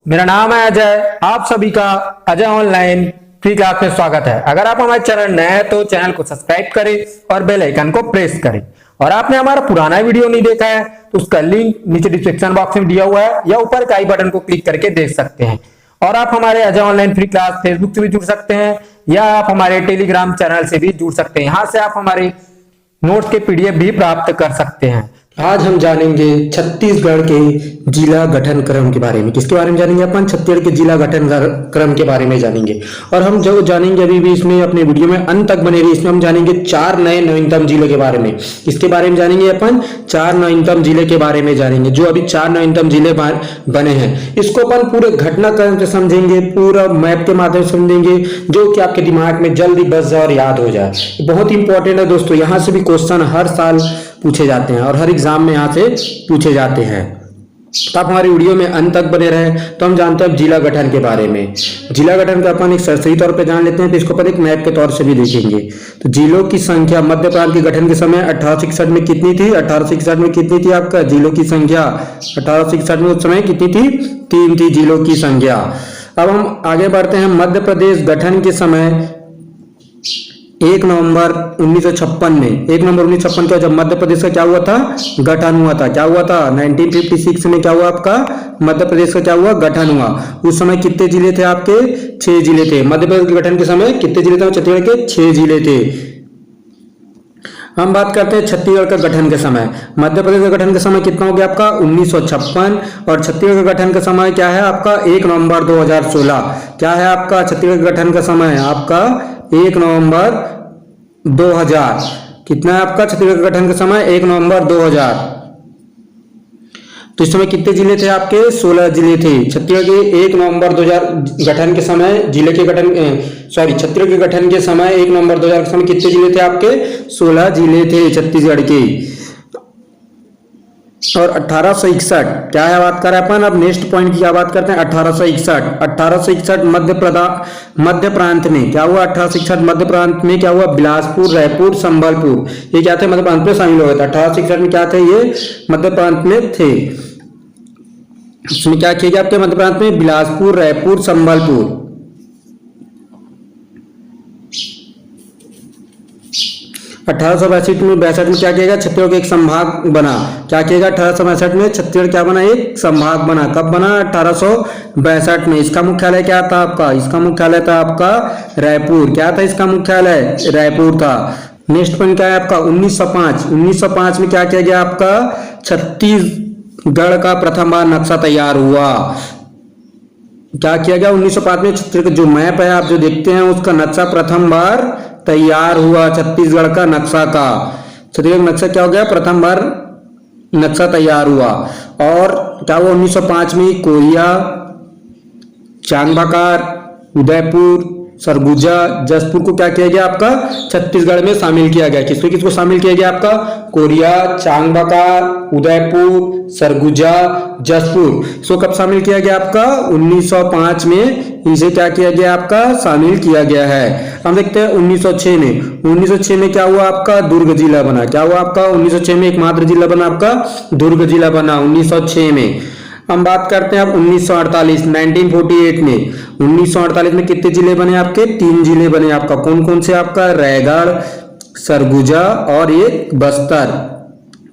मेरा नाम है अजय। आप सभी का अजय ऑनलाइन फ्री क्लास में स्वागत है। अगर आप हमारे चैनल नए हैं तो चैनल को सब्सक्राइब करें और बेल आइकन को प्रेस करें। और आपने हमारा पुराना वीडियो नहीं देखा है तो उसका लिंक नीचे डिस्क्रिप्शन बॉक्स में दिया हुआ है या ऊपर का आई बटन को क्लिक करके देख सकते हैं। और आप हमारे Ajay online free class Facebook से भी जुड़ सकते हैं या आप हमारे टेलीग्राम चैनल से भी जुड़ सकते हैं। यहाँ से आप हमारे नोट्स के पीडीएफ भी प्राप्त कर सकते हैं। आज हम जानेंगे छत्तीसगढ़ के जिला गठन क्रम के बारे में। किसके बारे में जानेंगे अपन? छत्तीसगढ़ के जिला गठन क्रम के बारे में जानेंगे। और हम जो जानेंगे अभी भी इसमें अपने वीडियो में अंत तक बने रहिए। इसमें हम जानेंगे 4 नए नवीनतम जिले के बारे में। किसके बारे में जानेंगे अपन? 4 नवीनतम जिले के बारे में जानेंगे, जो अभी 4 नवीनतम जिले बने हैं। इसको अपन पूरे घटनाक्रम से समझेंगे, पूरा मैप के माध्यम से समझेंगे, जो कि आपके दिमाग में जल्दी बस जाए और याद हो जाए। बहुत इंपॉर्टेंट है दोस्तों। यहाँ से भी क्वेश्चन हर साल पूछे जाते हैं और हर एग्जाम में यहाँ से पूछे जाते हैं। तो आप हमारी वीडियो में अंत तक बने रहे। तो हम जानते हैं जिला गठन के बारे में। जिला गठन का अपन एक सरसरी तौर पे जान लेते हैं, तो इसको अपन एक मैप के तौर से भी देखेंगे। तो जिलों की संख्या मध्य प्रांत के गठन के समय 1861 में कितनी थी? 1861 में कितनी थी आपका जिलों की संख्या? 1861 में उस समय कितनी थी? 3 थी जिलों की संख्या। अब हम आगे बढ़ते हैं। मध्य प्रदेश गठन के समय 1 नवंबर 1956 में, 1 नवंबर 1956 का जब मध्य प्रदेश का क्या हुआ था? गठन हुआ था। क्या हुआ था? 1956 में क्या हुआ आपका? मध्य प्रदेश का क्या हुआ? गठन हुआ। उस समय कितने जिले थे आपके? 6 जिले थे। मध्य प्रदेश के गठन के समय कितने जिले थे? छत्तीसगढ़ के 6 जिले थे। हम बात करते हैं छत्तीसगढ़ का गठन के समय। मध्य प्रदेश का गठन का समय कितना हो गया आपका? 1956। और छत्तीसगढ़ का गठन का समय क्या है आपका? 1 नवंबर 2016। क्या है आपका छत्तीसगढ़ के गठन का समय? आपका 1 नवंबर 2000। कितना है आपका छत्तीसगढ़ के गठन का समय? 1 नवंबर 2000। तो इस समय कितने जिले थे आपके? 16 जिले थे। छत्तीसगढ़ के 1 नवंबर 2000 गठन के समय जिले के गठन छत्तीसगढ़ के गठन के समय 1 नवंबर 2000 के समय कितने जिले थे आपके? 16 जिले थे छत्तीसगढ़ के। और 1861 क्या है बात कर रहे हैं अपन? अब नेक्स्ट पॉइंट की क्या बात करते हैं? 1861 मध्य प्रांत में क्या हुआ? 1861 मध्य प्रांत में क्या हुआ? बिलासपुर, रायपुर, संबलपुर, ये क्या थे? मध्य प्रांत में शामिल हो गए थे। 1861 में क्या थे? ये मध्य प्रांत में थे। इसमें क्या किया गया आपके मध्य प्रांत में? बिलासपुर, रायपुर, संबलपुर। 1862 में क्या किया गया? छत्तीसगढ़ का एक संभाग बना। क्या किया गया? 1862 में छत्तीसगढ़ क्या बना? एक संभाग बना। कब बना? 1862 में। इसका मुख्यालय क्या था आपका? इसका मुख्यालय था आपका रायपुर। क्या था इसका मुख्यालय? रायपुर था। नेक्स्ट पॉइंट क्या है आपका? 1905 में क्या किया गया आपका? छत्तीसगढ़ का प्रथम बार नक्शा तैयार हुआ। क्या किया गया? 1905 में छत्तीसगढ़ का जो मैप है आप जो देखते हैं उसका नक्शा प्रथम बार तैयार हुआ। छत्तीसगढ़ का नक्शा का छत्तीसगढ़ नक्शा क्या हो गया? प्रथम बार नक्शा तैयार हुआ। और क्या हुआ? 1905 में कोरिया, चांगबाकार, उदयपुर, सरगुजा, जसपुर को क्या किया गया आपका? छत्तीसगढ़ में शामिल किया गया। किसको किसको शामिल किया गया आपका? कोरिया, चांगबाकार, उदयपुर, सरगुजा, जसपुर। इसको कब शामिल किया गया आपका? 1905 में इसे क्या किया गया आपका? शामिल किया गया है। हम देखते हैं 1906 में। 1906 में क्या हुआ आपका? दुर्ग जिला बना। क्या हुआ आपका? 1906 में एकमात्र जिला बना आपका दुर्ग जिला बना 1906 में। हम बात करते हैं अब 1948 में। 1948 में कितने जिले बने आपके? 3 जिले बने आपका। कौन कौन से आपका? रायगढ़, सरगुजा और ये बस्तर।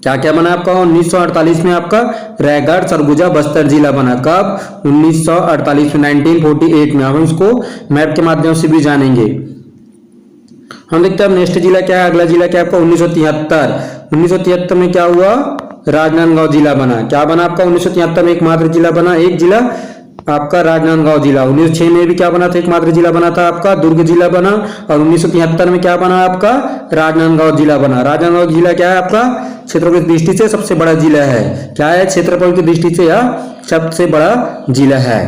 क्या क्या बना आपका? 1948 में आपका रायगढ़, सरगुजा, बस्तर जिला बना। कब? 1948 में, 1948 में। हम इसको मैप के माध्यम से भी जानेंगे। हम देखते हैं नेक्स्ट जिला क्या है। अगला जिला क्या है आपका? 1973 में क्या हुआ? राजनांदगांव जिला बना। क्या बना आपका? 1973 में एकमात्र जिला बना, एक जिला आपका राजनांदगांव जिला। 1906 में भी क्या बना था? एकमात्र जिला बना था आपका दुर्ग जिला बना। और 1973 में क्या बना आपका? राजनांदगांव जिला बना। राजनांदगांव जिला क्या है आपका? क्षेत्रफल की दृष्टि से सबसे बड़ा जिला है। क्या है? क्षेत्रफल की दृष्टि से यह सबसे बड़ा जिला है।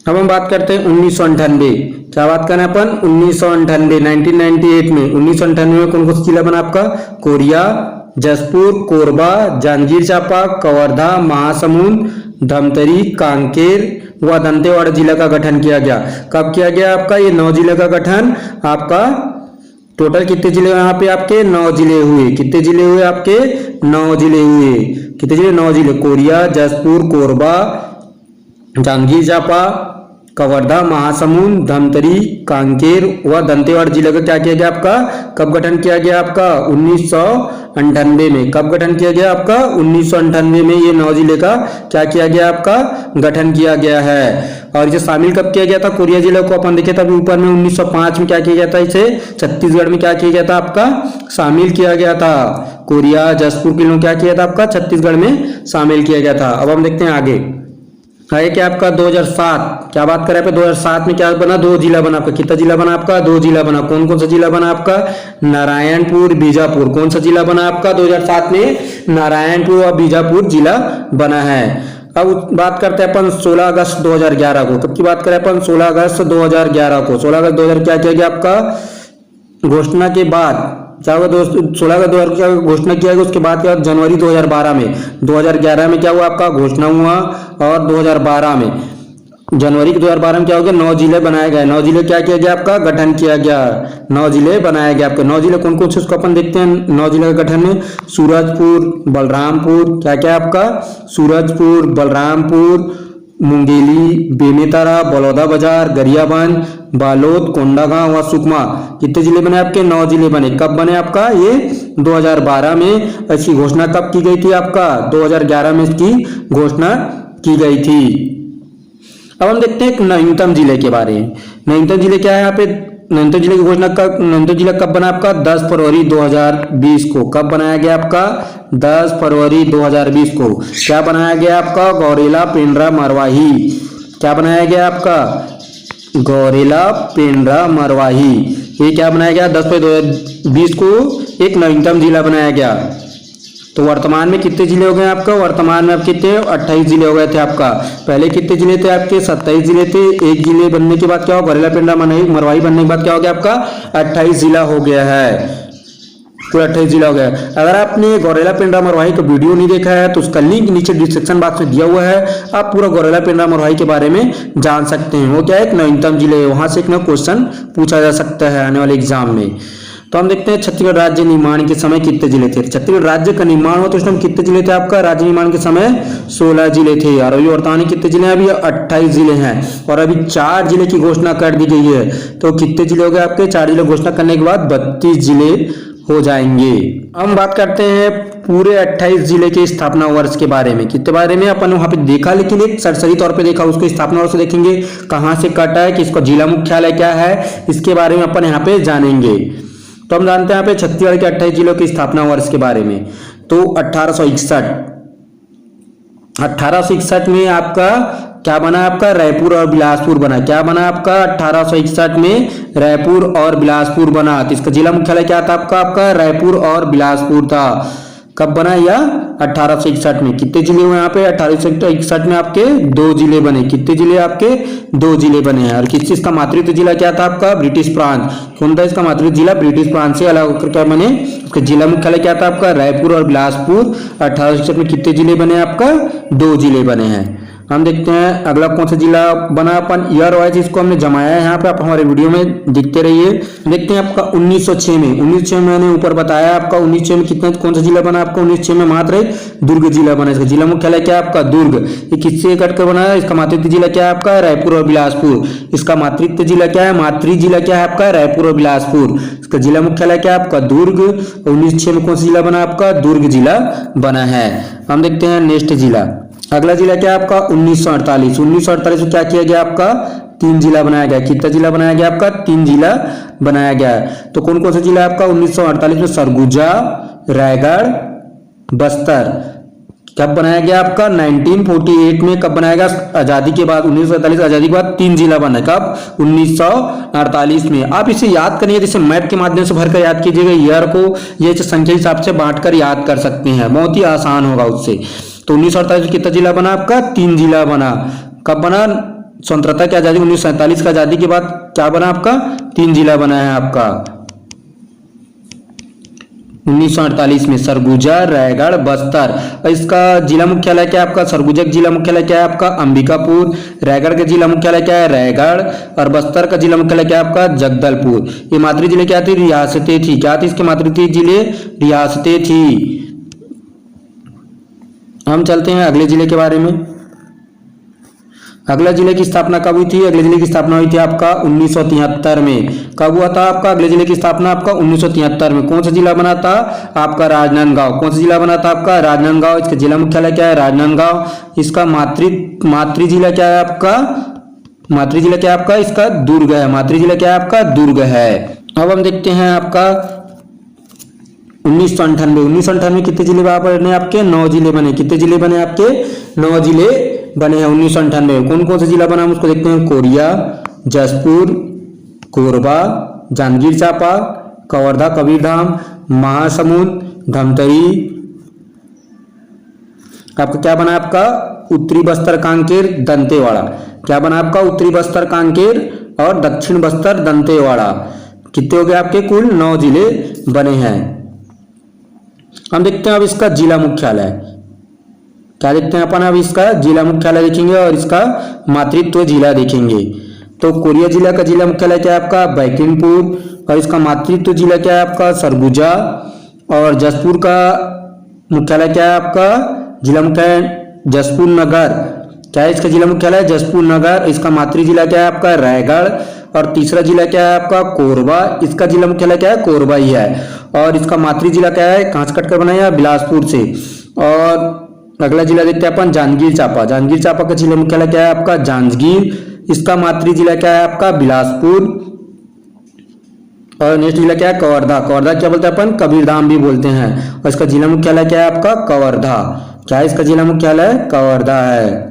अब हम बात करते हैं 1998। क्या बात करें अपन? 1998 में। 1998 में कौन कौन सा जिला बना आपका? कोरिया, जसपुर, कोरबा, जांजगीर चांपा, कवर्धा, महासमुंद, धमतरी, कांकेर व दंतेवाड़ा जिला का गठन किया गया। कब किया गया आपका? ये 9 जिले का गठन आपका टोटल कितने जिले यहाँ पे आपके 9 जिले हुए। कितने जिले हुए आपके 9 जिले हुए। कितने जिले? 9 जिले। कोरिया, जसपुर, कोरबा, जांजगीर चांपा, कवर्धा, महासमुंद, धमतरी, कांकेर व दंतेवाड़ा जिले का क्या किया गया आपका? कब गठन किया गया आपका? 1998 में। कब गठन किया गया आपका? 1998 में ये 9 जिले का क्या किया गया आपका? गठन किया गया है। और इसे शामिल कब किया गया था? कोरिया जिले को अपन देखे तभी ऊपर में 1905 में क्या किया गया था? इसे छत्तीसगढ़ में क्या किया गया था आपका? शामिल किया गया था। कोरिया, जसपुर के लोग क्या किया था आपका? छत्तीसगढ़ में शामिल किया गया था। अब हम देखते हैं आगे है क्या आपका? 2007। क्या बात करें पे 2007 में क्या बना? 2 जिला बना आपका। कितना जिला बना आपका? 2 जिला बना। कौन कौन सा जिला बना आपका? नारायणपुर, बीजापुर। कौन सा जिला बना आपका? 2007 में नारायणपुर और बीजापुर जिला बना है। अब बात करते हैं अपन 16 अगस्त 2011 को। कब की बात करें अपन? 16 अगस्त 2011 को। 16 अगस्त 2000 क्या किया गया आपका? घोषणा के बाद क्या हुआ दोस्तों? 16 का 2000 क्या घोषणा किया गया, उसके बाद क्या? जनवरी 2012 में। 2011 में क्या हुआ आपका? घोषणा हुआ। और 2012 में जनवरी के 2012 में क्या हो गया? 9 जिले बनाए गए। 9 जिले क्या किया गया आपका? गठन किया गया। 9 जिले बनाए गए आपके। 9 जिले कौन कौन से उसको अपन देखते हैं। 9 जिले का गठन में सूरजपुर, बलरामपुर, क्या क्या आपका? सूरजपुर, बलरामपुर, मुंगेली, बेमेतरा, बलौदा बाजार, गरियाबंद, बालोद, कोंडागांव व सुकमा। कितने जिले बने आपके? 9 जिले बने। कब बने आपका? ये 2012 में। इसकी घोषणा कब की गई थी आपका? 2011 में इसकी घोषणा की गई थी। अब हम देखते हैं नवीनतम जिले के बारे में। नवीनतम जिले क्या है यहाँ पे? नवीनतम जिले की घोषणा कब? नवीनतम जिला कब बना आपका? 10 फरवरी 2020 को। कब बनाया गया आपका? 10 फरवरी 2020 को। क्या बनाया गया आपका? गौरेला, पेंड्रा, मरवाही। क्या बनाया गया आपका? गौरेला, पेंड्रा, मरवाही। ये क्या बनाया गया? 10 फरवरी 2020 को एक नवीनतम जिला बनाया गया। तो वर्तमान में कितने जिले हो गए आपका? वर्तमान में आप कितने? 28 जिले हो गए थे आपका। पहले कितने जिले थे आपके? 27 जिले थे। एक जिले बनने के बाद क्या हो? गौरेला, पेंड्रा, मरवाही बनने के बाद क्या हो गया आपका? 28 जिला हो गया है। पूरा 28 जिला हो गया। अगर आपने गौरेला, पेंड्रा, मरवाही का वीडियो नहीं देखा है तो उसका लिंक नीचे डिस्क्रिप्शन बॉक्स में दिया हुआ है। आप पूरा गौरेला, पेंड्रा, मरवाही के बारे में जान सकते हैं। वो क्या है? एक नवीनतम जिले, वहां से एक ना क्वेश्चन पूछा जा सकता है आने वाले एग्जाम में। तो हम देखते हैं छत्तीसगढ़ राज्य निर्माण के समय कितने जिले थे। छत्तीसगढ़ राज्य का निर्माण हुआ तो उस टाइम कितने जिले थे आपका? राज्य निर्माण के समय 16 जिले थे। और अभी वर्तमान में कितने जिले हैं? अभी 28 जिले हैं। और अभी 4 जिले की घोषणा कर दी गई है। तो कितने जिले हो गए आपके? 4 जिले घोषणा करने के बाद 32 जिले हो जाएंगे। हम बात करते हैं पूरे 28 जिले के स्थापना वर्ष के बारे में। कितने बारे में अपन वहां पे देखा, लेकिन एक सरसरी तौर पे देखा। उसको स्थापना वर्ष देखेंगे, कहां से कटा है, किसका जिला मुख्यालय क्या है, इसके बारे में अपन यहाँ पे जानेंगे। तो हम जानते हैं यहाँ पे छत्तीसगढ़ के 28 जिलों की स्थापना वर्ष के बारे में। तो 1861 में आपका क्या बना? आपका रायपुर और बिलासपुर बना। क्या बना आपका? 1861 में रायपुर और बिलासपुर बना। तो इसका जिला मुख्यालय क्या था आपका? आपका रायपुर और बिलासपुर था। कब बना? या 1861 में। कितने जिले हुए यहाँ पे? 1861 में आपके 2 जिले बने। कितने जिले आपके? 2 जिले बने हैं। और किस चीज का मातृत्व जिला क्या था आपका? ब्रिटिश प्रांत। कौन था इसका मातृत्व जिला? ब्रिटिश प्रांत से अलग होकर क्या बने? उसका जिला मुख्यालय क्या था आपका? रायपुर और बिलासपुर। 1861 में कितने जिले बने आपका? 2 जिले बने हैं। हम देखते हैं अगला कौन सा जिला बना। अपन ईयर वाइज इसको हमने जमाया है यहाँ पे, आप हमारे वीडियो में देखते रहिए। देखते हैं आपका 1906 में। 1906 में मैंने ऊपर बताया आपका 1906 में कितना कौन सा जिला बना आपका? 1906 में मात्र दुर्ग जिला बना। इसका जिला मुख्यालय क्या है आपका? दुर्ग। ये किससे कटकर बना है? इसका मातृत्व जिला क्या है आपका? रायपुर और बिलासपुर। इसका मातृत्व जिला क्या है? मातृ जिला क्या है आपका? रायपुर और बिलासपुर। इसका जिला मुख्यालय क्या है आपका? दुर्ग। 1906 में कौन सा जिला बना आपका? दुर्ग जिला बना है। हम देखते हैं नेक्स्ट जिला। अगला जिला क्या है आपका? 1948। 1948 में क्या किया गया आपका? 3 जिला बनाया गया। कितना जिला बनाया गया आपका? 3 जिला बनाया गया है। तो कौन कौन सा जिला आपका 1948 में? सरगुजा, रायगढ़, बस्तर। कब बनाया गया आपका? 1948 में। कब बनाया गया? आजादी के बाद। 1947 आजादी के बाद 3 जिला बना। कब? 1948 में। आप इसे याद करिए, जैसे मैप के माध्यम से भरकर याद कीजिएगा। ईयर को ये संख्या हिसाब से बांटकर याद कर सकते हैं, बहुत ही आसान होगा उससे। तो 1948 में कितना जिला बना आपका? 3 जिला बना। कब बना? स्वतंत्रता की आजादी 1947 की आजादी के बाद क्या बना आपका? 3 जिला बना है आपका 1948 में। सरगुजा, रायगढ़, बस्तर। इसका जिला मुख्यालय क्या है आपका? सरगुजा का जिला मुख्यालय क्या है आपका? अंबिकापुर। रायगढ़ का जिला मुख्यालय क्या है? रायगढ़। और बस्तर का जिला मुख्यालय क्या है आपका? जगदलपुर। ये मातृ जिले क्या थी? रियासतें थी। क्या थी इसके मातृ जिले? रियासतें थी। हम चलते हैं अगले जिले के बारे में। अगला जिले की स्थापना कब हुई थी? अगले जिले की स्थापना हुई थी आपका 1973 में। कब हुआ था आपका अगले जिले की स्थापना? आपका 1973 में। कौन सा जिला बना था? आपका राजनांदगांव। कौन सा जिला बना था आपका? राजनांदगांव। इसका जिला मुख्यालय क्या है? राजनांदगांव। इसका मातृ जिला क्या है आपका? मातृ जिला क्या है आपका? इसका दुर्ग है। मातृ जिला क्या है आपका? दुर्ग है। अब हम देखते हैं आपका 1998 कितने जिले बने आपके? 9 जिले बने। कितने जिले बने आपके? 9 जिले बने हैं 1998। कौन कौन से जिला बना हम उसको देखते हैं। कोरिया, जसपुर, कोरबा, जांजगीर चांपा, कवर्धा कबीरधाम, महासमुंद, धमतरी। आपका क्या बना आपका? उत्तरी बस्तर कांकेर दंतेवाड़ा। क्या बना आपका? उत्तरी बस्तर कांकेर और दक्षिण बस्तर दंतेवाड़ा। कितने हो गए आपके? कुल 9 जिले बने हैं। हम देखते हैं अब इसका जिला मुख्यालय। क्या देखते हैं अपन? अब इसका जिला मुख्यालय देखेंगे और इसका मातृत्व जिला देखेंगे। तो कोरिया जिला का जिला मुख्यालय क्या है आपका? बैकुंठपुर। और इसका मातृत्व जिला क्या है आपका? सरगुजा। और जसपुर का मुख्यालय क्या है आपका? जिला मुख्यालय जसपुर नगर। क्या है इसका जिला मुख्यालय? जसपुर नगर। इसका मातृ जिला क्या है आपका? रायगढ़। और तीसरा जिला क्या है आपका? कोरबा। इसका जिला मुख्यालय क्या है? कोरबा ही है। और इसका मातृ जिला क्या है? कहाँ से कटकर बनाया? बिलासपुर से। और अगला जिला देखते हैं अपन जांजगीर चांपा। जांजगीर चांपा का जिला मुख्यालय क्या है आपका? जांजगीर। इसका मातृ जिला क्या है आपका? बिलासपुर। और नेक्स्ट जिला क्या है? कवर्धा। कवर्धा क्या बोलते हैं अपन? कबीरधाम भी बोलते हैं। और इसका जिला मुख्यालय क्या है आपका? कवर्धा। क्या है इसका जिला मुख्यालय? कवर्धा है।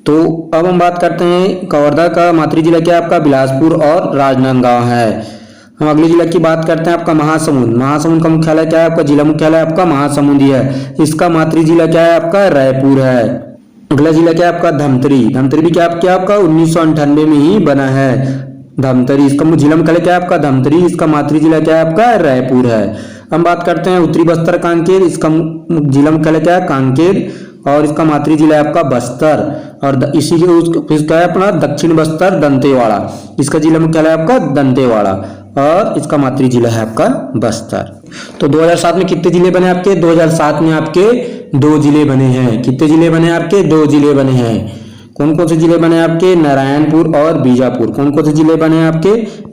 तो अब हम बात करते हैं कवर्धा का मातृ जिला क्या है आपका? बिलासपुर और राजनांदगांव है। हम अगले जिला की बात करते हैं आपका महासमुंद। महासमुंद का मुख्यालय क्या है आपका? जिला मुख्यालय आपका महासमुंद ही है। इसका मातृ जिला क्या है आपका? रायपुर है। अगला जिला क्या है आपका? धमतरी। धमतरी भी क्या आपका 1998 में ही बना है। धमतरी इसका जिला मुख्यालय क्या है आपका? धमतरी। इसका मातृ जिला क्या है आपका? रायपुर है। हम बात करते हैं उत्तरी बस्तर कांकेर। इसका जिला मुख्यालय क्या है? कांकेर। और इसका मातृ जिला है आपका बस्तर। और इसी के इसका है अपना दक्षिण बस्तर दंतेवाड़ा। इसका जिला मुख्यालय आपका दंतेवाड़ा। और इसका मातृ जिला है आपका बस्तर। तो 2007 में कितने जिले बने आपके? 2007 में आपके 2 जिले बने हैं। कितने जिले बने आपके? 2 जिले बने हैं। कौन कौन से जिले बने आपके? नारायणपुर और बीजापुर। कौन कौन से जिले बने आपके?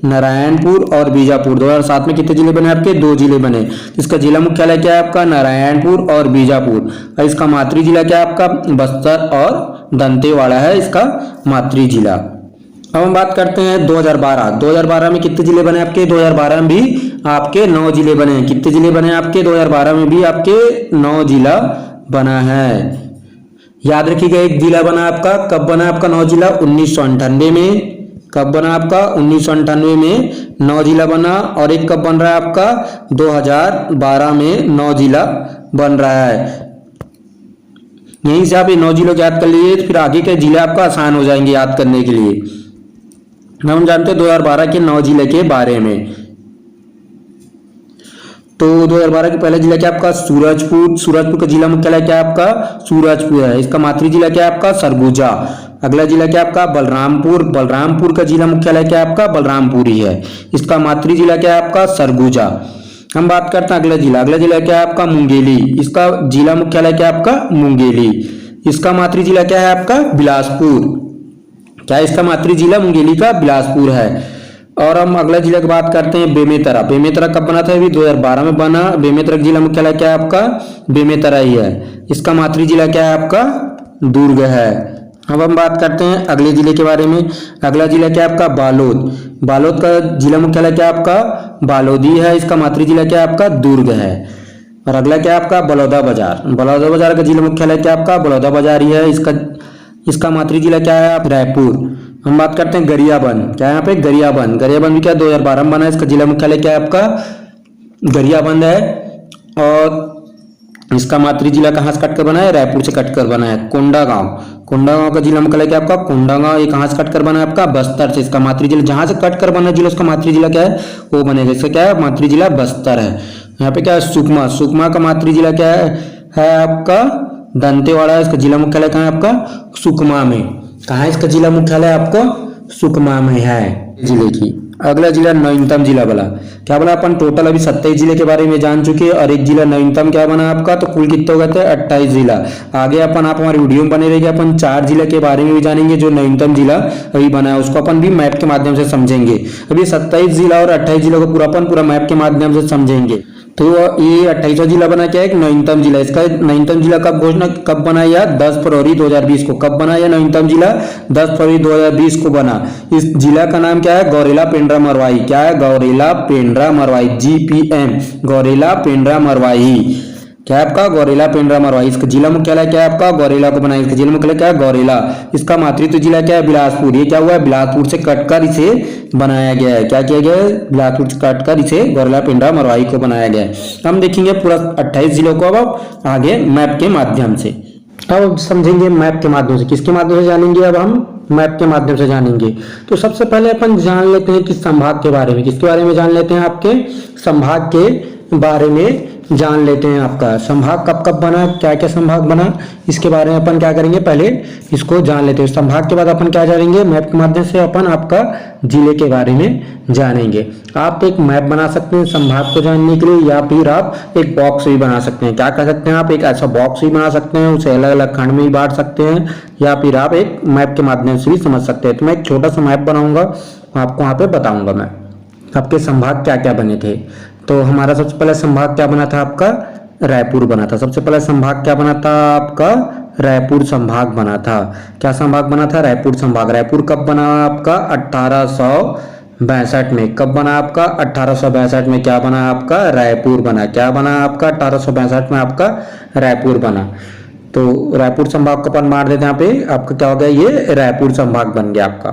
नारायणपुर और बीजापुर। 2007 में कितने जिले बने आपके? 2 जिले बने। इसका जिला मुख्यालय क्या है आपका? नारायणपुर और बीजापुर। और इसका मातृ जिला क्या है आपका? बस्तर और दंतेवाड़ा है इसका मातृ जिला। अब हम बात करते हैं 2012। 2012 में कितने जिले बने आपके? 2012 में भी आपके 9 जिले बने हैं। कितने जिले बने आपके? 2012 में भी आपके 9 जिला बना है। याद रखिएगा एक जिला बना आपका, कब बना आपका 9 जिला? 1998 में। कब बना आपका? 1998 में 9 जिला बना। और एक कब बन रहा है आपका? 2012 में 9 जिला बन रहा है। यहीं से आप ये 9 जिलों को याद कर लीजिए, फिर आगे के जिले आपका आसान हो जाएंगे याद करने के लिए। हम जानते हैं 2012 के 9 जिले के बारे में। तो 2012 के पहला जिला क्या आपका? सूरजपुर। सूरजपुर का जिला मुख्यालय क्या है आपका? सूरजपुर है। इसका मातृ जिला क्या है आपका? सरगुजा। अगला जिला क्या आपका? बलरामपुर। बलरामपुर का जिला मुख्यालय क्या है आपका? बलरामपुर ही है। इसका मातृ जिला क्या है आपका? सरगुजा। हम बात करते हैं अगला जिला। अगला जिला क्या है आपका? मुंगेली। इसका जिला मुख्यालय क्या है आपका? मुंगेली। इसका मातृ जिला क्या है आपका? बिलासपुर। क्या इसका मातृ जिला मुंगेली का बिलासपुर है। और हम अगला जिला की बात करते हैं बेमेतरा। बेमेतरा कब बना था? अभी 2012 में बना। बेमेतरा का जिला मुख्यालय क्या है आपका? बेमेतरा ही है। इसका मातृ जिला क्या है आपका? दुर्ग है। अब हम बात करते हैं अगले जिले के बारे में। अगला जिला क्या है आपका? बालोद। बालोद का जिला मुख्यालय क्या है आपका? बालोदी है। इसका मातृ जिला क्या है आपका? दुर्ग है। और अगला क्या है आपका? बलौदा बाजार। बलौदा बाजार का जिला मुख्यालय क्या है आपका? बलौदा बाजार ही है। इसका मातृ जिला क्या है? रायपुर। हम बात करते हैं गरियाबंद। क्या है यहाँ पे? गरियाबंद। गरियाबंद भी क्या 2012 में बना है। इसका जिला मुख्यालय क्या है आपका? गरियाबंद है। और इसका मातृ जिला कहाँ से कटकर बना है? रायपुर से कटकर बना है। कोंडागांव। कोंडागांव का जिला मुख्यालय क्या है आपका? कोंडागांव। ये कहाँ से कटकर बना है आपका? बस्तर से। इसका मातृ जिला जहां से कटकर बना जिला उसका मातृ जिला क्या है? वो बनेगा। इसका क्या है? मातृ जिला बस्तर है। यहाँ पे क्या है? सुकमा। सुकमा का मातृ जिला क्या है आपका? दंतेवाड़ा। इसका जिला मुख्यालय कहाँ है आपका? सुकमा में। कहाँ है इसका जिला मुख्यालय आपको? सुकमा में है जिले की। अगला जिला नवीनतम जिला बोला। क्या बोला अपन, टोटल अभी 27 जिले के बारे में जान चुके हैं और एक जिला नवीनतम क्या बना आपका, तो कुल कितने हो गए थे 28 जिला। आगे अपन आप हमारे वीडियो में बने रहेंगे, अपन 4 जिले के बारे में भी जानेंगे जो नवीनतम जिला अभी बना है, उसको अपन भी मैप के माध्यम से समझेंगे। अभी 27 जिला और 28 जिलों को पूरा मैप के माध्यम से समझेंगे। तो ये 28वां जिला बना क्या है, एक नवीनतम जिला। इसका नवीनतम जिला कब घोषणा कब बना या 10 फरवरी 2020 को। कब बना या नवीनतम जिला 10 फरवरी 2020 को बना। इस जिला का नाम क्या है, गौरेला पेंड्रा मरवाही। क्या है, गौरेला पेंड्रा मरवाही, GPM, गौरेला पेंड्रा मरवाही। क्या है आपका, गौरेला पेंड्रा मरवाही। इसका जिला मुख्यालय क्या है आपका, गौरेला को बनाया। इसका जिला मुख्यालय क्या है, गौरेला। इसका मातृत्व जिला क्या है, बिलासपुर। ये क्या हुआ है, बिलासपुर से कटकर इसे बनाया गया है। क्या किया गया है, बिलासपुर से कटकर इसे गौरेला पेंड्रा मरवाही को बनाया गया है। हम देखेंगे पूरा 28 जिलों को अब आगे मैप के माध्यम से। अब समझेंगे मैप के माध्यम से, किसके माध्यम से जानेंगे, अब हम मैप के माध्यम से जानेंगे। तो सबसे पहले अपन जान लेते हैं किस संभाग के बारे में, किसके बारे में जान लेते हैं, आपके संभाग के बारे में जान लेते हैं। आपका संभाग कब कब बना, क्या क्या संभाग बना, इसके बारे में अपन क्या करेंगे, पहले इसको जान लेते हैं। संभाग के बाद अपन क्या जानेंगे, मैप के माध्यम से अपन आपका जिले के बारे में जानेंगे। आप एक मैप बना सकते हैं संभाग को जानने के लिए, या फिर आप एक बॉक्स भी बना सकते हैं। क्या कर सकते हैं, आप एक ऐसा बॉक्स भी बना सकते हैं, उसे अलग अलग खंड में भी बांट सकते हैं, या फिर आप एक मैप के माध्यम से भी समझ सकते हैं। तो मैं एक छोटा सा मैप बनाऊंगा, आपको वहां पे बताऊंगा मैं आपके संभाग क्या क्या बने थे। तो हमारा सबसे पहले संभाग क्या बना था, आपका रायपुर बना था। सबसे पहले संभाग क्या बना था आपका, रायपुर संभाग बना था। क्या संभाग बना था, रायपुर संभाग। रायपुर कब बना आपका, 1862 में। कब बना आपका, 1862 में। क्या बना आपका, रायपुर बना। क्या बना आपका, 1862 में आपका रायपुर बना। तो रायपुर संभाग को अपन मार देते हैं यहाँ पे, आपका क्या हो गया, ये रायपुर संभाग बन गया आपका।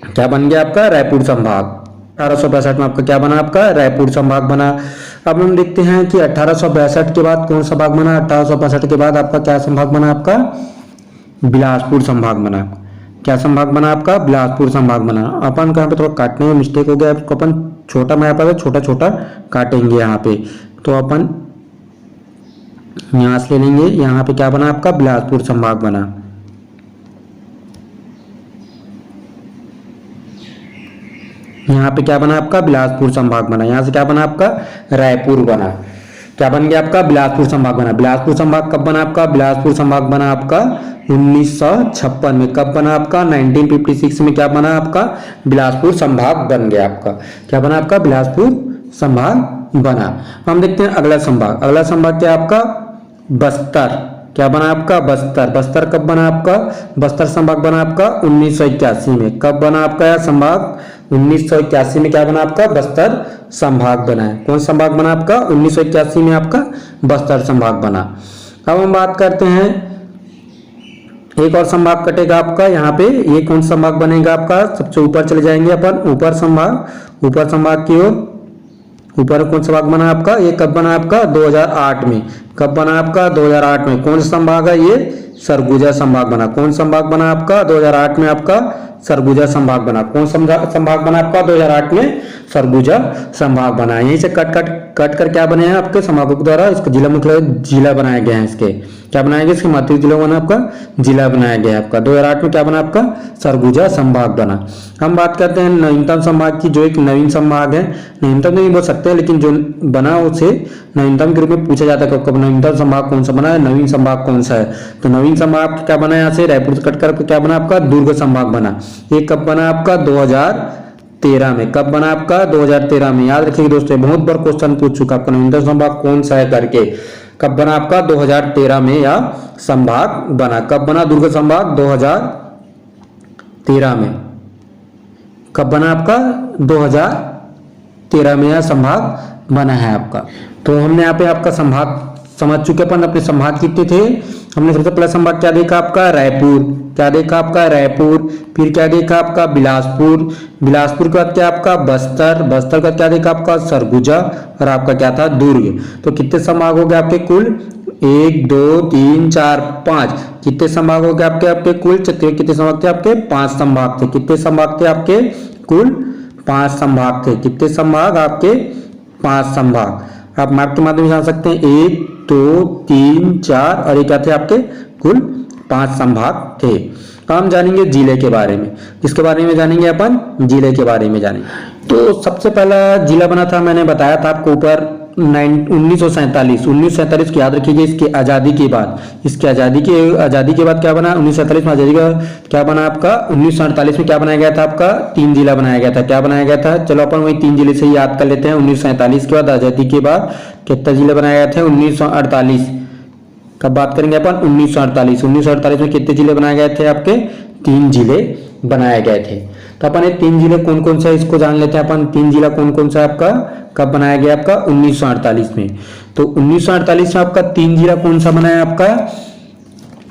क्या बन गया आपका, रायपुर संभाग। 1862 में आपका क्या बना, आपका रायपुर संभाग बना। अब हम देखते हैं कि 1862 के बाद कौन सा भाग बना। 1862 के बाद आपका क्या संभाग बना, आपका बिलासपुर संभाग बना। क्या संभाग बना आपका, बिलासपुर संभाग बना। अपन यहाँ पे थोड़ा काटने में मिस्टेक हो गया, आपको अपन छोटा मैप है, छोटा छोटा काटेंगे यहाँ पे। तो अपन यहाँ से ले लेंगे, यहाँ पे क्या बना आपका, बिलासपुर संभाग बना। यहाँ पे क्या बना आपका, बिलासपुर संभाग बना। यहाँ से क्या बना आपका, रायपुर बना। क्या बन गया आपका, बिलासपुर संभाग बना। बिलासपुर संभाग कब बना आपका, बिलासपुर संभाग बना आपका 1956 में। कब बना आपका, 1956 में। क्या बना आपका, बिलासपुर संभाग बन गया आपका। क्या बना आपका, बिलासपुर संभाग बना। हम देखते हैं अगला संभाग। अगला संभाग क्या आपका, बस्तर। क्या बना आपका, बस्तर। बस्तर कब बना आपका, बस्तर संभाग बना आपका 1981 में। कब बना आपका यह संभाग, 1981 में। क्या बना आपका, बस्तर संभाग बना है। कौन संभाग बना आपका, 1981 में आपका बस्तर संभाग बना। अब हम बात करते हैं, एक और संभाग कटेगा आपका यहाँ पे। ये कौन संभाग बनेगा आपका, सबसे ऊपर चले जाएंगे अपन, ऊपर संभाग। ऊपर संभाग की ओर, ऊपर कौन संभाग बना आपका, ये कब बना आपका, 2008 में। कब बना आपका, 2008 में। कौन सा संभाग है, ये सरगुजा संभाग बना। कौन संभाग बना आपका, 2008 में आपका सरगुजा संभाग बना। कौन संभाग बना आपका, 2008 में सरगुजा संभाग बना। यहीं से कट कर क्या बने हैं आपके संभागों के द्वारा, इसका जिला मुख्यालय जिला बनाया गया है। इसके क्या बनाया गया, इसके मातृत्व जिला बना आपका, जिला बनाया गया है आपका। 2008 में क्या बना आपका, सरगुजा संभाग बना। हम बात करते हैं नवीनतम संभाग की, जो एक नवीन संभाग है। नवीनतम नहीं बोल सकते, लेकिन जो बना उसे नवीनतम के रूप में पूछा जाता है। कब नवीनतम संभाग कौन सा बना है, नवीन संभाग कौन सा है। तो नवीन संभाग क्या बना है, यहाँ से रायपुर से कट कर क्या बना आपका, दुर्ग संभाग बना। ये कब बना आपका, 2013 में। कब बना आपका, 2013 में। याद रखिएगा दोस्तों, बहुत बार क्वेश्चन पूछ चुका आपका, नवीनतम संभाग कौन सा है करके। कब बना आपका, 2013 में यह संभाग बना। कब बना दुर्ग संभाग, 2013 में। कब बना आपका, 2013 में यह संभाग बना है आपका। तो हमने यहाँ पे आपका संभाग समझ चुके अपन। अपने संभाग कितने थे, हमने सबसे पहला संभाग क्या देखा आपका, रायपुर। क्या देखा आपका, रायपुर। फिर क्या देखा आपका, बिलासपुर। बिलासपुर के बाद क्या आपका, बस्तर। बस्तर का क्या देखा आपका, सरगुजा। और आपका क्या था, दुर्ग। तो कितने संभाग हो गए आपके कुल, 1 2 3 4 5। कितने संभाग हो गए आपके कुल, कितने संभाग थे आपके, 5 संभाग थे। कितने संभाग थे आपके कुल, 5 संभाग थे। कितने संभाग आपके, 5 संभाग। आप मैप के माध्यम से जान सकते हैं, 1 2 3 4 और ये क्या थे आपके कुल 5 संभाग थे। तो हम जानेंगे जिले के बारे में। किसके बारे में जानेंगे अपन? जिले के बारे में जानेंगे। तो सबसे पहला जिला बना था, मैंने बताया था आपको ऊपर 1947 को याद रखिएगा। इसकी आज़ादी के बाद, इसकी आज़ादी के बाद क्या बना? 1947 में आज़ादी का क्या बना आपका? 1948 में क्या बनाया गया था आपका? 3 जिला बनाया गया था। क्या बनाया गया था? चलो अपन वही 3 जिले से ही याद कर लेते हैं। 1947 के बाद, आज़ादी के बाद कितने जिले बनाए गए थे? 1948। कब बात करेंगे अपन? 1948 में कितने जिले बनाए गए थे आपके? 3 जिले बनाए गए थे। तो अपन ये 3 जिले कौन कौन सा इसको जान लेते हैं अपन। 3 जिला कौन कौन सा आपका कब बनाया गया? आपका 1948 में। तो 1948 में आपका 3 जिला कौन सा बनाया आपका?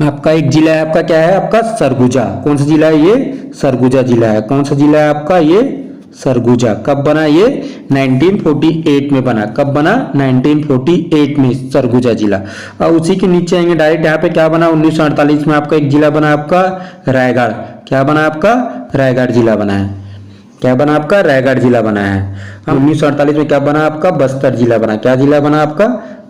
आपका एक जिला है आपका, क्या है आपका? सरगुजा। कौन सा जिला है ये? सरगुजा जिला है। कौन सा जिला है आपका? ये सरगुजा। कब बना ये? 1948 में बना। कब बना? 1948 में सरगुजा जिला। और उसी के नीचे आएंगे डायरेक्ट, यहाँ पे क्या बना? 1948 में आपका एक जिला बना आपका रायगढ़। क्या बना आपका? रायगढ़ जिला बना है। क्या बना आपका? रायगढ़ जिला बना है। 1948 में क्या बना आपका? बस्तर जिला बना। क्या जिला बना आपका?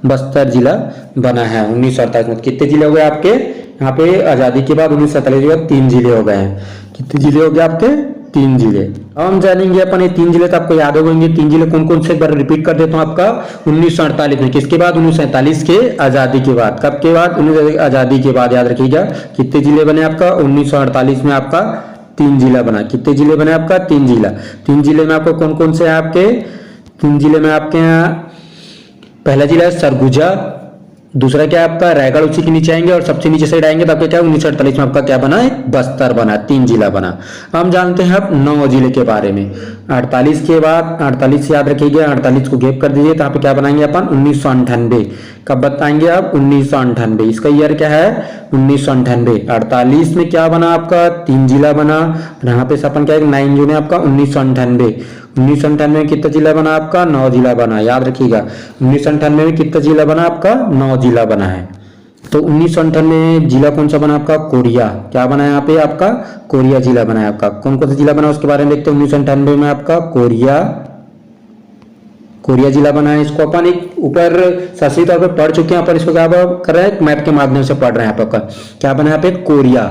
बस्तर जिला बना है 1948 में। कितने जिले हो गए आपके यहाँ पे? आजादी के बाद 1947 के बाद 3 जिले हो गए हैं। कितने जिले हो गए आपके? 3 जिले। अब हम जानेंगे अपन ये 3 जिले, तो आपको याद होंगे 3 जिले कौन कौन से, एक बार रिपीट कर देता हूँ आपका। 1948 में, किसके बाद? 1947 के आजादी के बाद। कब के बाद? आजादी के बाद। याद रखिएगा कितने जिले बने आपका? 1948 में आपका 3 जिला बना। कितने जिले बने आपका? 3 जिला। 3 जिले में आपको कौन कौन से है आपके? 3 जिले में आपके यहाँ पहला जिला है सरगुजा, दूसरा क्या है आपका? रायगढ़। उसी के नीचे आएंगे और सबसे नीचे साइड आएंगे तो आपका क्या? 1948 में आपका क्या बना है? बस्तर बना। 3 जिला बना। हम जानते हैं अब 9 जिले के बारे में। 48 के बाद, 48 याद रखिएगा, 48 को गैप कर दीजिए तो यहाँ पे क्या बनाएंगे अपन? 1998। कब बताएंगे आप? 1998। इसका ईयर क्या है? 1998। 48 में क्या बना आपका? 3 जिला बना। यहाँ पे अपन क्या है? 9 जून है आपका 1998। 1998 में कितना जिला बना आपका? 9 जिला बना। याद रखिएगा 1998 में कितना जिला बना आपका? 9 जिला बना है। तो 1998 में जिला कौन सा बना आपका? कोरिया। क्या बना है यहाँ पे आपका? कोरिया जिला बना है आपका। कौन कौन सा जिला बना उसके बारे में देखते हैं। 1998 में आपका कोरिया जिला बना है। इसको अपन एक ऊपर शास्त्रीय तौर पर पढ़ चुके हैं, अपन इसको क्या कर रहे हैं? मैप के माध्यम से पढ़ रहे हैं। यहाँ पर क्या बना है यहाँ पे? कोरिया।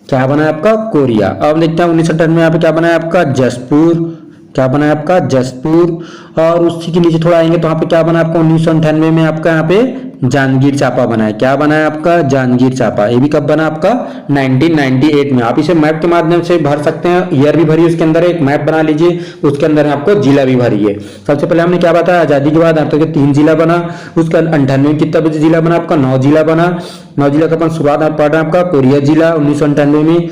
क्या बना है आपका? कोरिया। अब देखते हैं 1998 में यहाँ पे क्या बना है आपका? जसपुर। क्या बना है आपका? जसपुर। और उसी के नीचे थोड़ा आएंगे तो यहाँ पे क्या बना आपका? 1998 में आपका यहाँ पे जांजगीर चांपा बना है। क्या बना है आपका? जांजगीर चांपा। ये भी कब बना आपका? 1998 में। आप इसे मैप के माध्यम से भर सकते हैं। ईयर भी भरिए, उसके अंदर एक मैप बना लीजिए, उसके अंदर आपको जिला भी भरिए। सबसे पहले हमने क्या बताया? आजादी के बाद आपका 3 जिला बना। उसका 98 में कितना बजे जिला बना आपका? 9 जिला बना। 9 जिला का अपन शुरुआत पढ़ रहे हैं आपका कोरिया जिला 1998 में,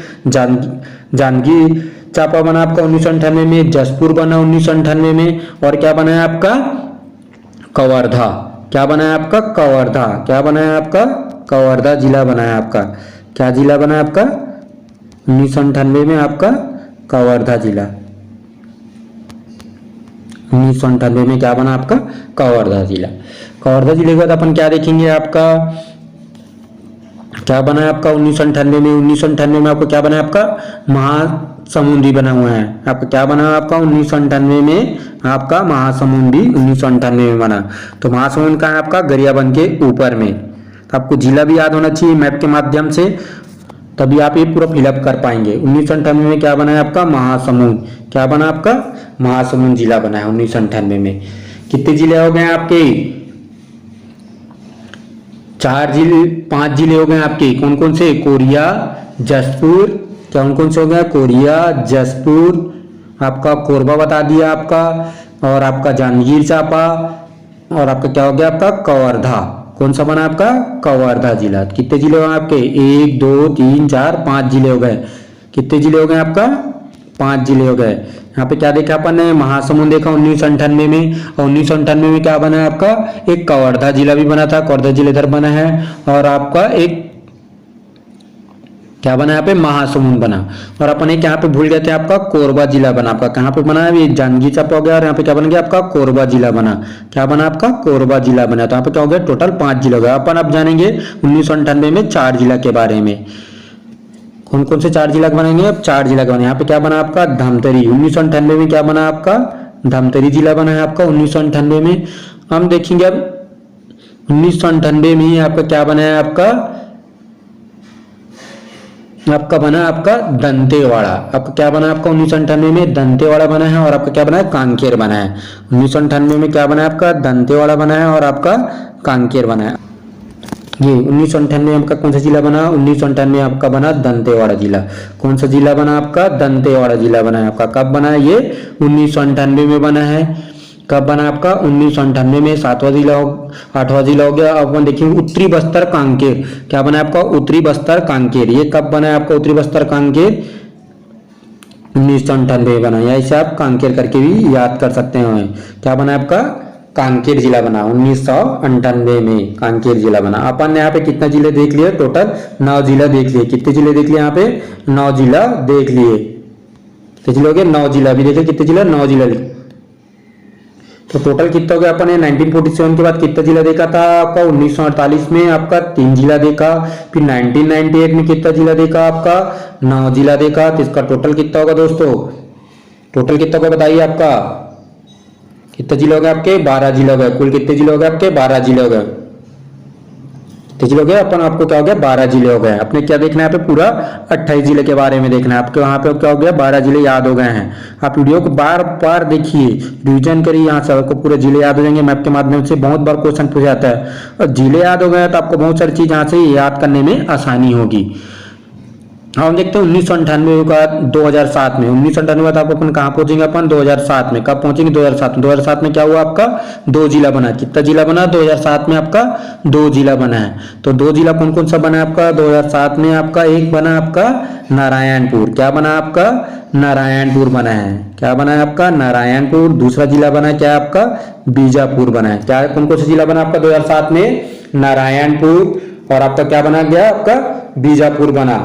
जांजगीर चांपा बना आपका 1998 में, जसपुर बना 1998 में, और क्या बना है आपका? कवर्धा। क्या बना है आपका? कवर्धा। क्या बना है आपका? कवर्धा जिला बना है आपका। क्या जिला बना है आपका? 1998 में आपका कवर्धा जिला। 1998 में क्या बना आपका? कवर्धा जिला। कवर्धा जिले के बाद अपन क्या देखेंगे? आपका क्या बना है आपका 1998 में? 1998 में आपको क्या बना है आपका? महासमुंदी बना हुआ है आपका। क्या बना है आपका 1998 में? आपका महासमुंदी 1998 में बना। तो महासमुंद का है आपका? गरियाबंद के ऊपर में। तो आपको जिला भी याद होना चाहिए मैप के माध्यम से, तभी आप ये पूरा फिलअप कर पाएंगे। 1998 में क्या बना है आपका? महासमुंद। क्या बना आपका? महासमुंद जिला बना है 1998 में। कितने जिले हो गए आपके? 5 जिले हो गए आपके। कौन कौन से? कोरिया, जसपुर। क्या कौन से हो गए? कोरिया, जसपुर, आपका कोरबा बता दिया आपका, और आपका जांजगीर चांपा, और आपका क्या हो गया? आपका कवर्धा। कौन सा बना आपका? कवर्धा जिला। कितने जिले हो आपके? 1 2 3 4 5 जिले हो गए। कितने जिले हो गए आपका? 5 जिले हो गए। यहाँ पे क्या देखा अपन ने? महासमुंद देखा 1998 में, और 1998 में क्या बना है आपका? एक कवर्धा जिला भी बना था। कवर्धा जिला इधर बना है, और आपका एक क्या बना यहाँ पे? महासमुंद बना। और अपन एक यहाँ पे भूल गए थे, आपका कोरबा जिला बना। आपका कहाँ पे बना है? ये जांजगीर चांपा हो गया, और यहाँ पे क्या बन गया आपका? कोरबा जिला बना। क्या बना आपका? कोरबा जिला बना। तो यहाँ पे क्या हो गया? टोटल 5 जिला हो गया। अपन अब जानेंगे 1998 में 4 जिला के बारे में। कौन कौन से 4 जिला बनेंगे? अब 4 जिला बने। यहाँ पे क्या बना आपका? धमतरी। 1998 में क्या बना आपका? धमतरी जिला बना है आपका 1998 में। हम देखेंगे अब 1998 में ही आपका क्या बना है? आपका आपका बना आपका दंतेवाड़ा। आपका क्या बना आपका 1998 में दंतेवाड़ा बना है, और आपका क्या बना है कांकेर बना है। 1998 में क्या बना है आपका दंतेवाड़ा बना है और आपका कांकेर बना है। ये 1998 में आपका कौन सा जिला बना, 1998 में आपका बना दंतेवाड़ा जिला। कौन सा जिला बना आपका दंतेवाड़ा जिला बना है आपका। कब बना है ये 1998 में बना है। कब बना आपका 1998 में। 7वां जिला हो, 8वां जिला हो गया। अब अपन देखेंगे उत्तरी बस्तर कांकेर। क्या बना है आपका उत्तरी बस्तर कांकेर। ये कब बना है आपका उत्तरी बस्तर कांकेर 1998 बना। या इसे आप कांकेर करके भी याद कर सकते हैं। क्या बना है आपका कांकेर जिला बना 1998 में कांकेर जिला बना। अपन ने यहाँ पे कितना जिले देख लिए टोटल 9 जिला देख लिए। कितने जिले देख लिए यहाँ पे 9 जिला देख लिए। कितने जिले हो गए 9 जिला भी देखे। कितने जिला 9 जिला लिखे। तो टोटल कितना हो गया अपन ने 1947 के बाद कितना जिला देखा था आपका 1948 में आपका 3 जिला देखा। फिर 1998 में कितना जिला देखा आपका 9 जिला देखा। तो इसका टोटल कितना होगा दोस्तों, टोटल कितना होगा बताइए आपका। कितने जिले हो गए आपके 12 जिले हो गए। कुल कितने जिले हो गए आपके 12 जिले हो गए। कितने जिले हो गए अपन आपको क्या हो गया 12 जिले हो गए। आपने क्या देखना है यहाँ पे पूरा 28 जिले के बारे में देखना है आपके। वहां पे क्या हो गया 12 जिले याद हो गए हैं। आप वीडियो को बार बार देखिए, रिवीजन करिए, यहाँ से आपको पूरे जिले याद हो जाएंगे। मैप के माध्यम से बहुत बार क्वेश्चन पूछा जाता है, और जिले याद हो गए तो आपको बहुत सारी चीज यहाँ से याद करने में आसानी होगी। हम देखते हैं 1998 का 2007 में। 1998 बाद आप अपन कहाँ पहुंचेंगे अपन 2007 में। कब पहुंचेंगे 2007 में। 2007 में क्या हुआ आपका 2 जिला बना। कितना जिला बना 2007 में आपका 2 जिला बना है। तो 2 जिला कौन कौन सा बना है आपका 2007 में आपका। एक बना आपका नारायणपुर। क्या बना आपका नारायणपुर बना है। क्या बना है आपका नारायणपुर। दूसरा जिला बना क्या आपका बीजापुर बना है। क्या कौन कौन सा जिला बना आपका 2007 में नारायणपुर, और आपका क्या बना गया आपका बीजापुर बना।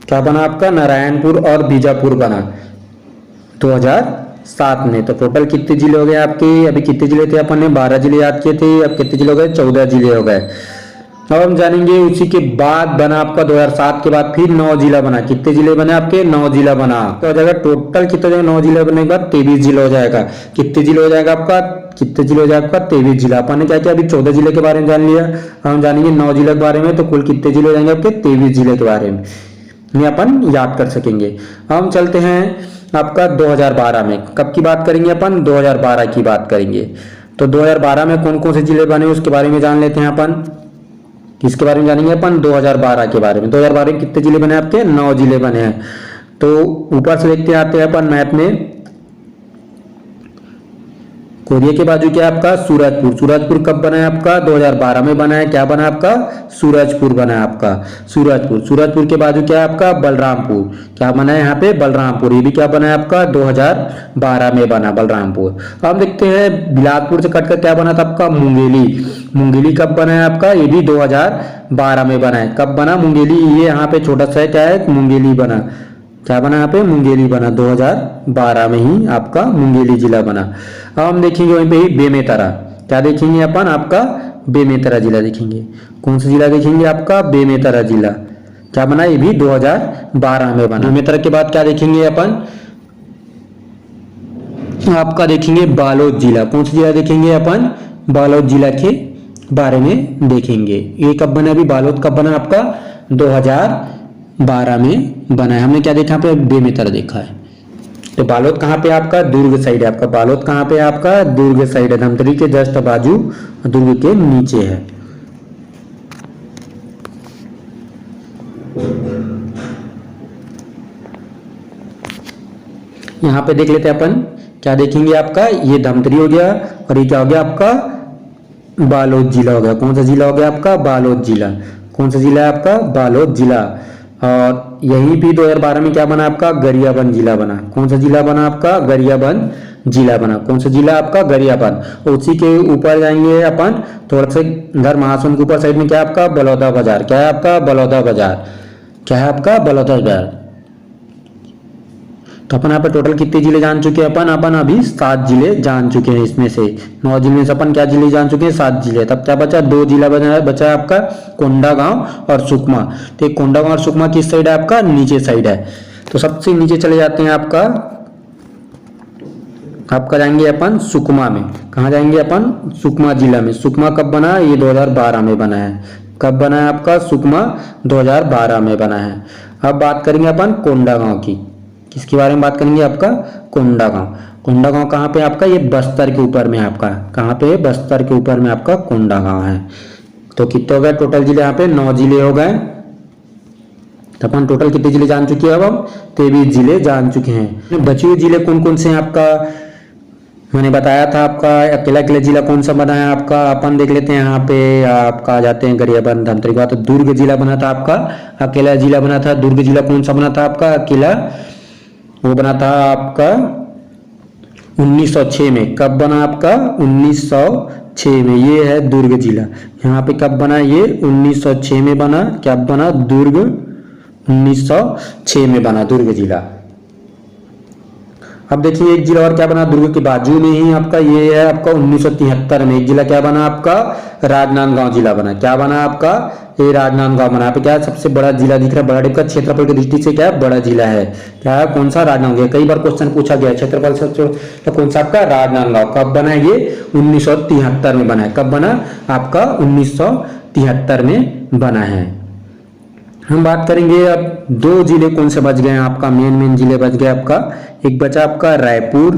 क्या बना आपका नारायणपुर और बीजापुर बना 2007 में। तो टोटल कितने जिले हो गए आपके। अभी कितने जिले थे अपन ने 12 जिले याद किए थे। अब कितने जिले हो गए 14 जिले हो गए। अब हम जानेंगे उसी के बाद बना आपका 2007 के बाद फिर 9 जिला बना। कितने जिले बने आपके 9 जिला बना। तो हो जाएगा टोटल कितना हो जाएगा 9 जिला बनने के बाद 23 जिला हो जाएगा। कितने जिले हो जाएगा आपका, कितने जिले हो जाएगा आपका 23 जिला। अपन ने क्या किया अभी 14 जिले के बारे में जान लिया। हम जानेंगे 9 जिले के बारे में। तो कुल कितने जिले हो जाएंगे आपके 23 जिले के बारे में ये अपन याद कर सकेंगे। हम चलते हैं आपका 2012 में। कब की बात करेंगे अपन 2012 की बात करेंगे। तो 2012 में कौन कौन से जिले बने उसके बारे में जान लेते हैं अपन। किसके बारे में जानेंगे अपन 2012 के बारे में। 2012 में कितने जिले बने आपके 9 जिले बने हैं। तो ऊपर से देखते आते हैं अपन मैप में। कोरिया के बाजू क्या आपका सूरजपुर। सूरजपुर कब बना है आपका 2012 में बना है। क्या बना आपका सूरजपुर बना है आपका सूरजपुर। सूरजपुर के बाजू क्या है आपका बलरामपुर। क्या बना है यहाँ पे बलरामपुर। ये भी क्या बना है आपका 2012 में बना बलरामपुर। अब देखते हैं बिलासपुर से कटकर क्या बना था आपका मुंगेली। मुंगेली कब बना है आपका ये भी 2012 में बना है। कब बना मुंगेली। ये यहाँ पे छोटा सा क्या है मुंगेली बना। क्या बना यहाँ पे मुंगेली बना 2012 में ही आपका मुंगेली जिला बना। अब हम देखेंगे वहीं पे ही बेमेतरा। क्या देखेंगे अपन आपका बेमेतरा जिला देखेंगे। कौन सा जिला देखेंगे आपका बेमेतरा जिला। क्या बना ये भी 2012 में बना। बेमेतरा के बाद क्या देखेंगे अपन आपका देखेंगे बालोद जिला। कौन सा जिला देखेंगे अपन बालोद जिला के बारे में देखेंगे। ये कब बना अभी बालोद कब बना आपका 2012 में बना है। हमने क्या देखा यहाँ पे बेमेतरा देखा है। तो बालोद कहाँ पे आपका दुर्ग साइड है आपका। बालोद कहाँ पे आपका दुर्ग साइड है। धमतरी के जस्ट बाजू दुर्ग के नीचे है। यहाँ पे देख लेते हैं अपन क्या देखेंगे आपका ये धमतरी हो गया, और ये क्या हो गया आपका बालोद जिला हो गया। कौन सा जिला हो गया आपका बालोद जिला। कौन सा जिला है आपका बालोद जिला। और यहीं भी 2012 में क्या बना आपका गरियाबंद जिला बना। कौन सा जिला बना आपका गरियाबंद जिला बना। कौन सा जिला आपका गरियाबंद। उसी के ऊपर जाएंगे अपन थोड़ा सा इधर महासमुंद के ऊपर साइड में क्या है आपका बलौदा बाजार। क्या है आपका बलौदा बाजार। क्या है आपका बलौदा बाजार। तो अपन यहाँ पे टोटल कितने जिले जान चुके हैं अपन अभी 7 जिले जान चुके हैं। इसमें से 9 जिले में से अपन क्या जिले जान चुके हैं 7 जिले। तब क्या बचा 2 जिला बचा है आपका कोंडागांव और सुकमा। तो कोंडागांव और सुकमा किस साइड है आपका नीचे साइड है। तो सबसे नीचे चले जाते हैं आपका जाएंगे अपन सुकमा में। कहाँ जाएंगे अपन सुकमा जिला में। सुकमा कब बना ये 2012 में बना है। कब बना है आपका? सुकमा 2012 में बना है। अब बात करेंगे अपन कोंडागांव की। किसके बारे में बात करेंगे? आपका कोंडागांव। कोंडागांव कहाँ पे आपका? ये बस्तर के ऊपर में आपका। कहाँ पे? बस्तर के ऊपर में आपका कोंडागांव है। तो कितने हो गए टोटल जिले? यहाँ पे 9 जिले हो गए। तो अपन टोटल कितने जिले जान चुके हैं? अब हम 23 जिले जान चुके हैं। बचे हुए जिले कौन कौन से हैं आपका? मैंने बताया था आपका अकेला अकेला जिला कौन सा बना है आपका। अपन देख लेते हैं यहाँ पे आपका आ जाते हैं गरियाबंद धमतरी। तो दुर्ग जिला बना था आपका, अकेला जिला बना था। दुर्ग जिला कौन सा बना था आपका? अकेला, वो बना था आपका 1906 में। कब बना आपका? 1906 में। ये है दुर्ग जिला। यहाँ पे कब बना? ये 1906 में बना। क्या बना? दुर्ग 1906 में बना दुर्ग जिला। अब देखिए एक जिला और क्या बना दुर्ग के बाजू में ही आपका, ये है आपका 1973 में एक जिला क्या बना आपका? राजनांदगांव जिला बना। क्या बना आपका? ये राजनांदगांव बना। पे क्या है? सबसे बड़ा जिला दिख रहा है। बड़ा डिप का क्षेत्रफल की दृष्टि से क्या है? बड़ा जिला है। क्या है? कौन सा? राजनांदगांव। कई बार क्वेश्चन पूछा गया क्षेत्रफल सबसे तो कौन सा आपका? राजनांदगांव। कब बना? ये 1973 में बना है। कब बना आपका? 1973 में बना है। हम बात करेंगे अब 2 जिले कौन से बच गए हैं आपका? मेन जिले बच गए आपका। एक बचा आपका रायपुर।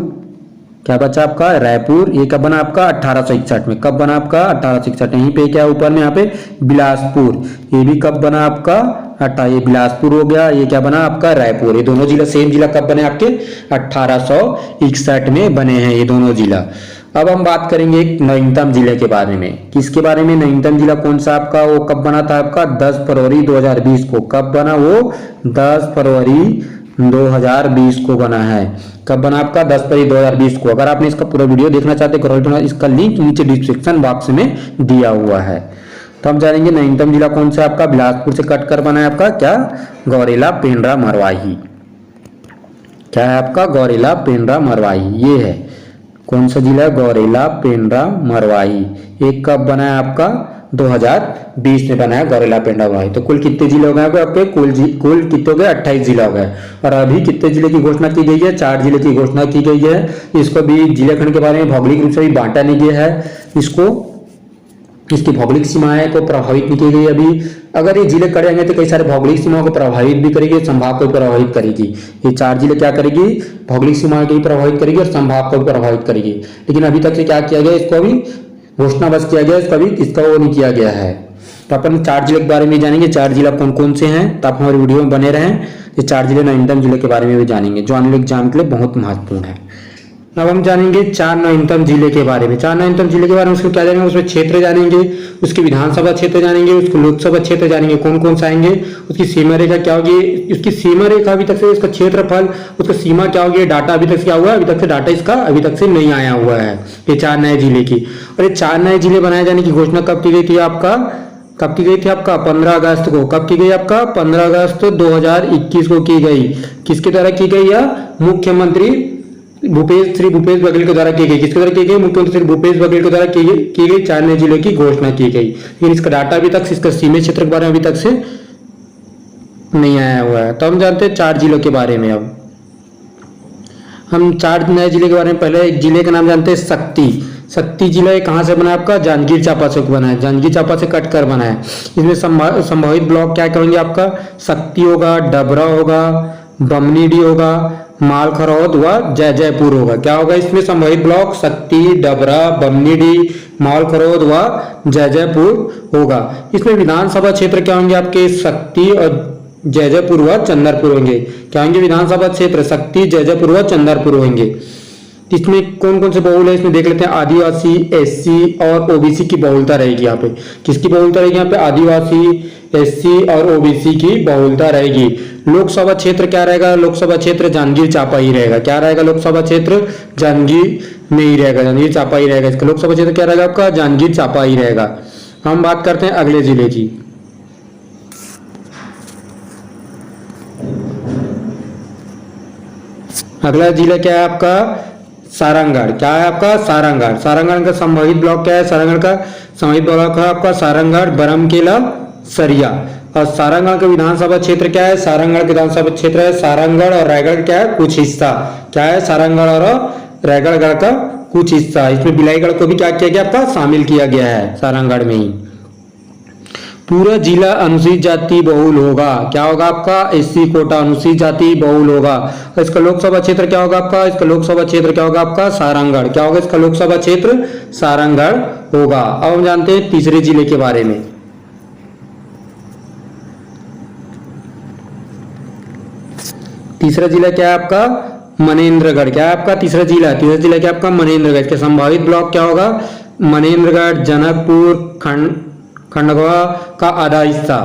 क्या बचा आपका? रायपुर। ये कब बना आपका? 1861 में। कब बना आपका? 1861। यहीं पे क्या ऊपर में यहाँ पे बिलासपुर। ये भी कब बना आपका? ये बिलासपुर हो गया। ये क्या बना आपका? रायपुर। ये दोनों जिला सेम जिला कब बने आपके? 1861 में बने हैं ये दोनों जिला। अब हम बात करेंगे एक नवीनतम जिले के बारे में। किसके बारे में? नवीनतम जिला कौन सा आपका? वो कब बना था आपका? 10 फरवरी 2020 को। कब बना वो? 10 फरवरी 2020 को बना है। कब बना आपका? 10 फरवरी 2020 को। अगर आपने इसका पूरा वीडियो देखना चाहते हैं, इसका लिंक नीचे डिस्क्रिप्शन बॉक्स में दिया हुआ है। तो हम जानेंगे नवीनतम जिला कौन सा आपका? बिलासपुर से कट कर बना है आपका क्या? गौरेला, पेंड्रा, मरवाही। क्या है आपका? गौरेला, पेंड्रा, मरवाही। ये है कौन सा जिला? गौरेला, पेंड्रा, मरवाही। एक कब बना है आपका? 2020 में बना है गौरेला, पेंड्रा, मरवाही। तो कुल कितने जिले हो गए आपके? कुल कितने हो गए? 28 जिला हो गए। और अभी कितने जिले की घोषणा की गई है? 4 जिले की घोषणा की गई है। इसको भी जिले खंड के बारे में भौगोलिक रूप से भी बांटा नहीं गया है। इसकी भौगोलिक सीमाएं को प्रभावित नहीं की गई अभी। अगर ये जिले कड़े आएंगे तो कई सारे भौगोलिक सीमाओं को प्रभावित भी करेगी, संभाग को प्रभावित करेगी। ये 4 जिले क्या करेगी? भौगोलिक सीमाओं को भी प्रभावित करेगी और संभाग को भी प्रभावित करेगी। लेकिन अभी तक से क्या किया गया? इसको अभी घोषणा बस किया गया, इसका अभी इसका वो नहीं किया गया है। तो अपन 4 जिले के बारे में जानेंगे। 4 जिला कौन कौन से हैं, तो आप हमारे वीडियो में बने रहें। ये 4 जिले नवीनतम जिले के बारे में भी जानेंगे, जो आने वाले एग्जाम के लिए बहुत महत्वपूर्ण है। अब हम जानेंगे 4 नवीनतम जिले के बारे में। 4 नवीनतम जिले के बारे में उसको क्या जानेंगे? उसमें क्षेत्र जानेंगे, उसके विधानसभा क्षेत्र जानेंगे, उसको लोकसभा क्षेत्र जानेंगे कौन कौन सा आएंगे, उसकी सीमा रेखा क्या होगी, उसकी सीमा रेखा अभी तक से, इसका क्षेत्रफल, उसका सीमा क्या होगी, डाटा अभी तक से क्या हुआ है? अभी तक से डाटा इसका अभी तक से नहीं आया हुआ है। ये 4 नए जिले की। और ये 4 नए जिले बनाए जाने की घोषणा कब की गई थी आपका? कब की गई थी आपका? 15 अगस्त को। कब की गई आपका? 15 अगस्त 2021 को की गई। किसके द्वारा की गई? या मुख्यमंत्री श्री भूपेश बघेल के द्वारा की गई। किसके द्वारा की गई? मुख्यमंत्री श्री भूपेश बघेल के द्वारा की गई 4 नए जिले की घोषणा की गई। लेकिन इसका डाटा अभी तक, इसका सीमित क्षेत्र के बारे में अभी तक से नहीं आया हुआ है। तो हम जानते हैं 4 जिलों के बारे में। अब हम 4 नए जिले के बारे में, पहले एक जिले का नाम जानते हैं शक्ति। शक्ति जिला कहाँ से बना है आपका? जांजगीर चांपा से बना है। जांजगीर चांपा से कट कर बना है। इसमें संभावित ब्लॉक क्या कहेंगे आपका? शक्ति होगा, डबरा होगा, बमनीडी होगा, मालखरौद व जयपुर होगा। क्या होगा इसमें? संभावित ब्लॉक शक्ति, डबरा, बमनीडी, मालखरौद व जयपुर होगा। इसमें विधानसभा क्षेत्र क्या होंगे आपके? शक्ति और जयपुर व चंदरपुर होंगे। क्या होंगे? विधानसभा क्षेत्र शक्ति, जयपुर व चंदरपुर होंगे। इसमें कौन कौन से बहुल है इसमें देख लेते हैं। आदिवासी, एससी और ओबीसी की बहुलता रहेगी यहाँ पे। किसकी बहुलता रहेगी यहाँ पे? आदिवासी, एससी और ओबीसी की बहुलता रहेगी। लोकसभा क्षेत्र क्या रहेगा? लोकसभा क्षेत्र जांजगीर चांपा ही रहेगा। क्या रहेगा? लोकसभा क्षेत्र जांजगीर में ही रहेगा, जांजगीर चांपा ही रहेगा। इसका लोकसभा क्षेत्र क्या रहेगा आपका? जांजगीर चांपा ही रहेगा। हम बात करते हैं अगले जिले की। अगला जिला क्या है आपका? सारंगढ़। क्या है आपका? सारंगढ़। सारंगढ़ का संभावित ब्लॉक क्या है? सारंगढ़ का संभावित ब्लॉक है आपका सारंगढ़, बरमकेला, सरिया। और सारंगढ़ का विधानसभा क्षेत्र क्या है? सारंगढ़ का विधानसभा क्षेत्र है सारंगढ़ और रायगढ़ क्या है? कुछ हिस्सा। क्या है? सारंगढ़ और रायगढ़ का कुछ हिस्सा। इसमें बिलाईगढ़ को भी क्या किया गया आपका? शामिल किया गया है सारंगढ़ में ही। पूरा जिला अनुसूचित जाति बहुल होगा। क्या होगा आपका? एससी कोटा अनुसूचित जाति बहुल होगा। इसका लोकसभा क्षेत्र क्या होगा आपका? इसका लोकसभा क्षेत्र क्या होगा आपका? सारंगढ़। क्या होगा इसका लोकसभा क्षेत्र? सारंगढ़ होगा। अब हम जानते हैं तीसरे जिले के बारे में। तीसरा जिला क्या है आपका? मनेंद्रगढ़। क्या है आपका तीसरा जिला? तीसरा जिला क्या है आपका? मनेंद्रगढ़। इसका संभावित ब्लॉक क्या होगा? मनेंद्रगढ़, जनकपुर, खंडवा का आधा हिस्सा।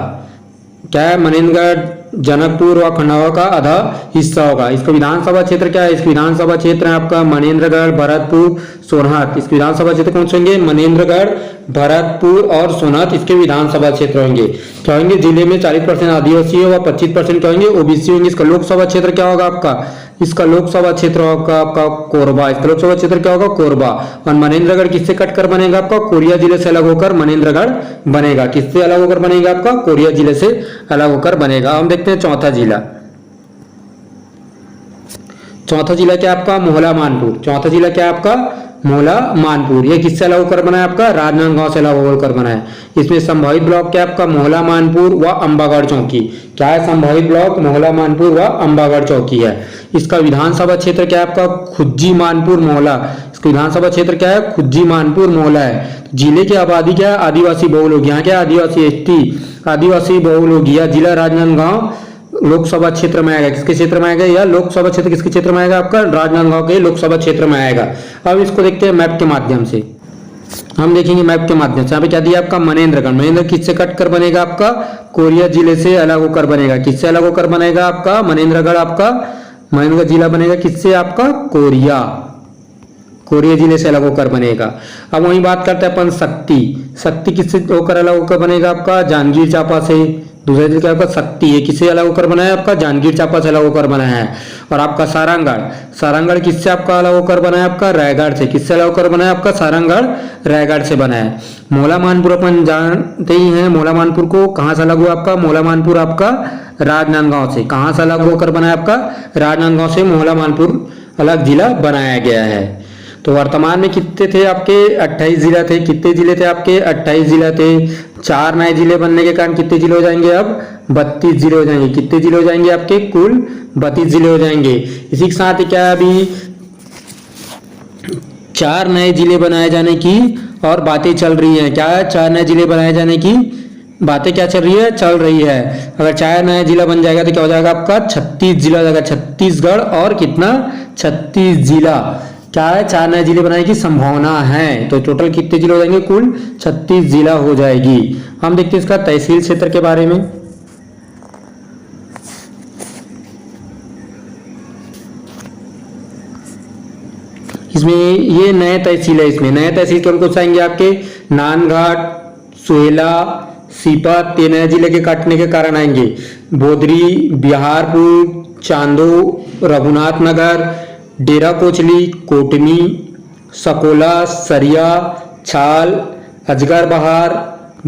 क्या है? मनेंद्रगढ़, जनकपुर व खंडवा का आधा हिस्सा होगा। इसका विधानसभा क्षेत्र क्या है? इसका विधानसभा क्षेत्र है आपका मनेंद्रगढ़, भरतपुर, सोनहत। इसके विधानसभा क्षेत्र कौन से होंगे? मनेंद्रगढ़, भरतपुर और सोनहत इसके विधानसभा क्षेत्र होंगे। क्या होंगे? जिले में 40% आदिवासी व 25% क्या होंगे? ओबीसी होंगे। इसका लोकसभा क्षेत्र क्या होगा आपका? इसका लोकसभा क्षेत्र होगा आपका कोरबा। इसका लोकसभा क्षेत्र क्या होगा? कोरबा। और मनेंद्रगढ़ किससे कट कर बनेगा आपका? कोरिया जिले से अलग होकर मनेंद्रगढ़ बनेगा। किससे अलग होकर बनेगा आपका? कोरिया जिले से अलग होकर बनेगा। हम देखते हैं चौथा जिला। चौथा जिला क्या आपका? मोहला मानपुर। चौथा जिला क्या आपका? मोहला मानपुर। ये किससे अलग होकर बना है आपका? राजनांदगांव से अलग होकर बना है। इसमें संभावित ब्लॉक क्या आपका? मोहला मानपुर व अंबागढ़ चौकी। क्या है संभावित ब्लॉक? मोहला मानपुर व अंबागढ़ चौकी है। इसका विधानसभा क्षेत्र क्या है आपका? खुज्जी मानपुर मोहला। इसका विधानसभा क्षेत्र क्या है? खुज्जी मानपुर मोहला है। जिले की आबादी क्या है? आदिवासी बहुल होगी। यहाँ क्या? आदिवासी एसटी आदिवासी बहुल होगी। यह जिला राजनांदगांव लोकसभा क्षेत्र में आएगा। किसके क्षेत्र में आएगा? या लोकसभा क्षेत्र किसके क्षेत्र में आएगा आपका? राजनांदगांव के लोकसभा क्षेत्र में आएगा। अब इसको देखते हैं मैप के माध्यम से। हम देखेंगे मैप के माध्यम से। यहाँ पे क्या दिया आपका? मनेंद्रगढ़। मनेंद्र किससे कट कर बनेगा आपका? कोरिया जिले से अलग होकर बनेगा। किससे अलग होकर बनेगा आपका? मनेंद्रगढ़ आपका मनेंद्रगढ़ जिला बनेगा किससे आपका? कोरिया। कोरिया जिले से अलग होकर बनेगा। अब वही बात करते हैं अपन शक्ति। शक्ति किससे होकर अलग होकर बनेगा आपका? जांजगीर चांपा से। दूसरा जिला क्या आपका? शक्ति है किससे अलग होकर बना है आपका? जांजगीर चांपा से अलग होकर बना है। और आपका सारंगढ़। सारंगढ़ किससे आपका अलग होकर बना है आपका? रायगढ़ से। किससे अलग होकर बना है आपका? सारंगढ़ रायगढ़ से बना है। मोहला मानपुर अपन जानते ही हैं। मोहला मानपुर को कहाँ से अलग हुआ आपका? मोहला मानपुर आपका राजनांदगांव से। कहाँ से अलग होकर बना है आपका? राजनांदगांव से मोहला मानपुर अलग जिला बनाया गया है। तो वर्तमान में कितने थे आपके? 28 जिला थे। कितने जिले थे आपके? 28 जिला थे। 4 नए जिले बनने के कारण कितने जिले हो जाएंगे? अब 32 जिले हो जाएंगे। कितने जिले हो जाएंगे आपके? कुल 32 जिले हो जाएंगे। इसी के साथ ही क्या अभी 4 नए जिले बनाए जाने की और बातें चल रही हैं। क्या है? 4 नए जिले बनाए जाने की बातें क्या चल रही है? चल रही है। अगर 4 नया जिला बन जाएगा तो क्या हो जाएगा आपका? 36 जिला हो जाएगा। छत्तीसगढ़ और कितना? 36 जिला। क्या है? 4 नए जिले बनाने की संभावना है। तो टोटल कितने जिले हो जाएंगे? कुल 36 जिला हो जाएगी। हम देखते हैं इसका तहसील क्षेत्र के बारे में। इसमें ये नए तहसील है। इसमें नए तहसील कौन कौन से आएंगे आपके? नानघाट, सोहेला, सीपत। ये नए जिले के काटने के कारण आएंगे। बोदरी, बिहारपुर, चांदो, रघुनाथ नगर, डेरा कोचली, कोटनी, सकोला, सरिया, छाल, अजगर बहार,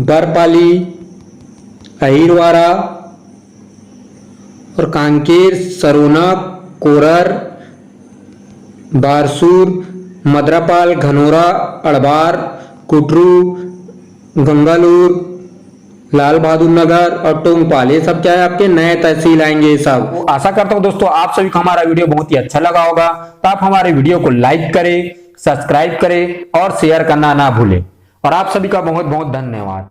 बरपाली, अहिरवाड़ा और कांकेर, सरोना, कोरर, बारसूर, मदरापाल, घनौरा, अड़बार, कुटरू, गंगालूर, लाल बहादुर नगर और टोंगपाल। ये सब क्या है? आपके नए तहसील आएंगे ये सब। आशा करता हूं दोस्तों आप सभी को हमारा वीडियो बहुत ही अच्छा लगा होगा। तो आप हमारे वीडियो को लाइक करें, सब्सक्राइब करें और शेयर करना ना भूलें। और आप सभी का बहुत बहुत धन्यवाद।